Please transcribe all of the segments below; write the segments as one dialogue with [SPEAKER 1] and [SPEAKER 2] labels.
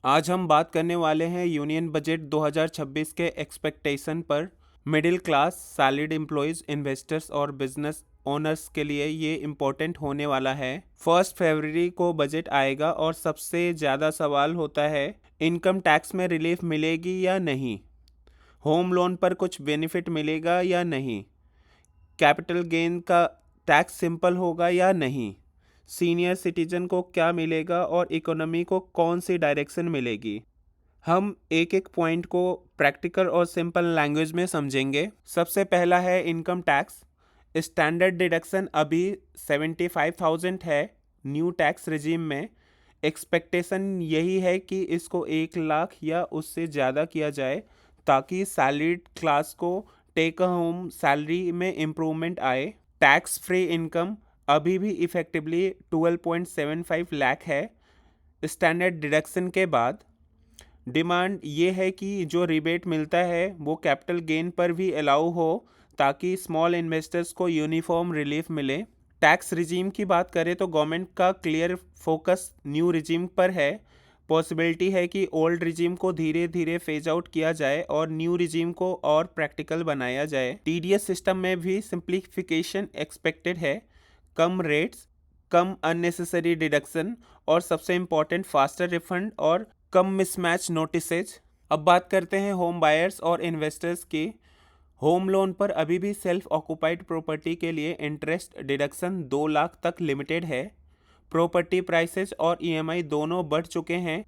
[SPEAKER 1] आज हम बात करने वाले हैं यूनियन बजट 2026 के एक्सपेक्टेशन पर। Middle class, salaried employees, investors और बिजनेस ओनर्स के लिए ये इम्पोर्टेंट होने वाला है। 1 फरवरी को बजट आएगा और सबसे ज़्यादा सवाल होता है इनकम टैक्स में रिलीफ मिलेगी या नहीं, होम लोन पर कुछ बेनिफिट मिलेगा या नहीं, कैपिटल गेन का टैक्स सिंपल होगा या नहीं, सीनियर सिटीजन को क्या मिलेगा और इकोनॉमी को कौन सी डायरेक्शन मिलेगी। हम एक एक पॉइंट को प्रैक्टिकल और सिंपल लैंग्वेज में समझेंगे। सबसे पहला है इनकम टैक्स। स्टैंडर्ड डिडक्शन अभी 75,000 है न्यू टैक्स रिजीम में। एक्सपेक्टेशन यही है कि इसको 1 लाख या उससे ज़्यादा किया जाए ताकि सैलरीड क्लास को टेक होम सैलरी में इम्प्रूवमेंट आए। टैक्स फ्री इनकम अभी भी इफेक्टिवली 12.75 लाख है स्टैंडर्ड डिडक्शन के बाद। डिमांड ये है कि जो रिबेट मिलता है वो कैपिटल गेन पर भी अलाउ हो ताकि स्मॉल इन्वेस्टर्स को यूनिफॉर्म रिलीफ मिले। टैक्स रिजीम की बात करें तो गवर्नमेंट का क्लियर फोकस न्यू रिजीम पर है। पॉसिबिलिटी है कि ओल्ड रिजीम को धीरे धीरे फेज आउट किया जाए और न्यू रिजीम को और प्रैक्टिकल बनाया जाए। टीडीएस सिस्टम में भी सिंप्लीफिकेशन एक्सपेक्टेड है, कम रेट्स, कम अननेसेसरी डिडक्शन और सबसे इम्पॉर्टेंट फास्टर रिफंड और कम मिसमैच नोटिसेज। अब बात करते हैं होम बायर्स और इन्वेस्टर्स की। होम लोन पर अभी भी सेल्फ ऑक्यूपाइड प्रॉपर्टी के लिए इंटरेस्ट डिडक्शन 2 लाख तक लिमिटेड है। प्रॉपर्टी प्राइसेस और ईएमआई दोनों बढ़ चुके हैं,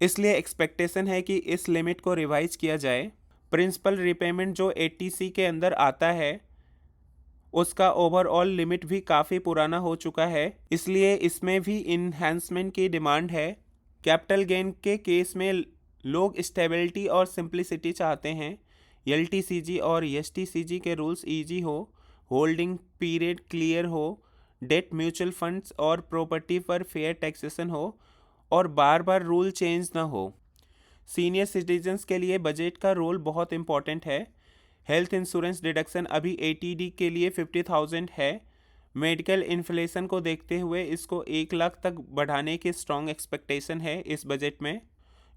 [SPEAKER 1] इसलिए एक्सपेक्टेशन है कि इस लिमिट को रिवाइज किया जाए। प्रिंसिपल रिपेमेंट जो 80C के अंदर आता है उसका ओवरऑल लिमिट भी काफ़ी पुराना हो चुका है, इसलिए इसमें भी इन्हांसमेंट की डिमांड है। कैपिटल गेन के केस में लोग स्टेबिलिटी और सिंप्लिसिटी चाहते हैं। एलटीसीजी और एसटीसीजी के रूल्स इजी हो, होल्डिंग पीरियड क्लियर हो, डेट म्यूचुअल फंड्स और प्रॉपर्टी पर फेयर टैक्सेशन हो और बार बार रूल चेंज ना हो। सीनियर सिटीजन्स के लिए बजट का रोल बहुत इंपॉर्टेंट है। हेल्थ इंश्योरेंस डिडक्शन अभी एटीडी के लिए 50,000 है। मेडिकल इन्फ्लेशन को देखते हुए इसको 1 लाख तक बढ़ाने की स्ट्रॉन्ग एक्सपेक्टेशन है इस बजट में।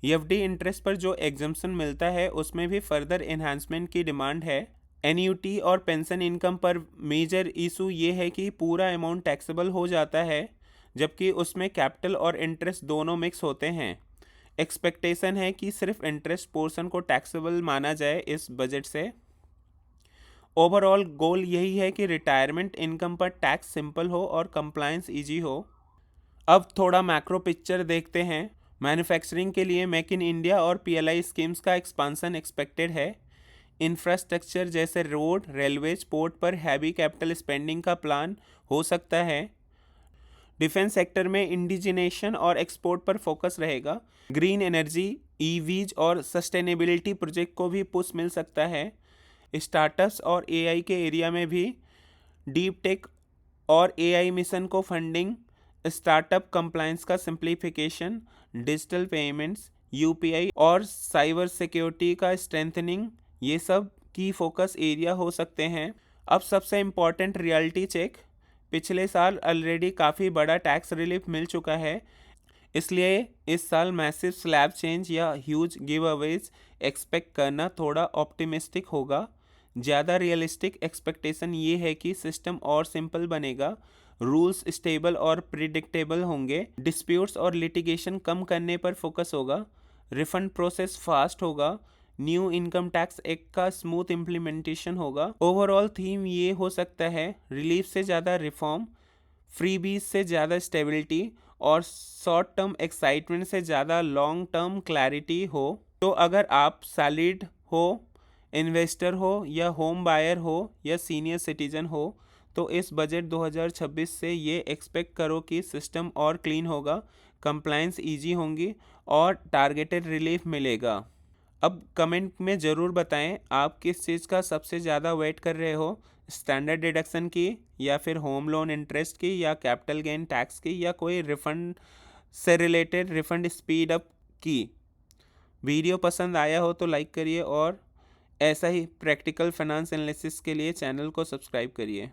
[SPEAKER 1] एफडी इंटरेस्ट पर जो एग्जम्पशन मिलता है उसमें भी फर्दर एनहांसमेंट की डिमांड है। एन्यूटी और पेंशन इनकम पर मेजर इशू ये है कि पूरा अमाउंट टैक्सेबल हो जाता है जबकि उसमें कैपिटल और इंटरेस्ट दोनों मिक्स होते हैं। एक्सपेक्टेशन है कि सिर्फ इंटरेस्ट पोर्शन को टैक्सेबल माना जाए इस बजट से। ओवरऑल गोल यही है कि रिटायरमेंट इनकम पर टैक्स सिंपल हो और कंप्लायंस इजी हो। अब थोड़ा मैक्रो पिक्चर देखते हैं। मैन्युफैक्चरिंग के लिए मेक इन इंडिया और पीएलआई स्कीम्स का एक्सपांसन एक्सपेक्टेड है। इंफ्रास्ट्रक्चर जैसे रोड, रेलवेज, पोर्ट पर हैवी कैपिटल स्पेंडिंग का प्लान हो सकता है। डिफेंस सेक्टर में इंडिजिनेशन और एक्सपोर्ट पर फोकस रहेगा। ग्रीन एनर्जी, ईवीज और सस्टेनेबिलिटी प्रोजेक्ट को भी पुश मिल सकता है। स्टार्टअप्स और एआई के एरिया में भी डीप टेक और एआई मिशन को फंडिंग, स्टार्टअप कंप्लायंस का सिंप्लीफिकेशन, डिजिटल पेमेंट्स, यूपीआई और साइबर सिक्योरिटी का स्ट्रेंथनिंग, ये सब की फोकस एरिया हो सकते हैं। अब सबसे इम्पॉर्टेंट रियलिटी चेक। पिछले साल ऑलरेडी काफ़ी बड़ा टैक्स रिलीफ मिल चुका है, इसलिए इस साल मैसिव स्लैब चेंज या ह्यूज गिव अवेज एक्सपेक्ट करना थोड़ा ऑप्टिमिस्टिक होगा। ज़्यादा रियलिस्टिक एक्सपेक्टेशन ये है कि सिस्टम और सिंपल बनेगा, रूल्स स्टेबल और प्रिडिक्टेबल होंगे, डिस्प्यूट्स और लिटिगेशन कम करने पर फोकस होगा, रिफंड प्रोसेस फास्ट होगा, न्यू इनकम टैक्स एक्ट का स्मूथ इम्प्लीमेंटेशन होगा। ओवरऑल थीम ये हो सकता है रिलीफ से ज़्यादा रिफॉर्म, फ्रीबीज से ज़्यादा स्टेबिलिटी और शॉर्ट टर्म एक्साइटमेंट से ज़्यादा लॉन्ग टर्म क्लैरिटी हो। तो अगर आप सैलरीड हो, इन्वेस्टर हो या होम बायर हो या सीनियर सिटीजन हो तो इस बजट 2026 से ये एक्सपेक्ट करो कि सिस्टम और क्लीन होगा, कंप्लायंस इजी होंगी और टारगेटेड रिलीफ मिलेगा। अब कमेंट में ज़रूर बताएं आप किस चीज़ का सबसे ज़्यादा वेट कर रहे हो, स्टैंडर्ड डिडक्शन की या फिर होम लोन इंटरेस्ट की या कैपिटल गेन टैक्स की या कोई रिफ़ंड से रिलेटेड रिफ़ंड स्पीड अप की। वीडियो पसंद आया हो तो लाइक करिए और ऐसा ही प्रैक्टिकल फाइनेंस एनालिसिस के लिए चैनल को सब्सक्राइब करिए।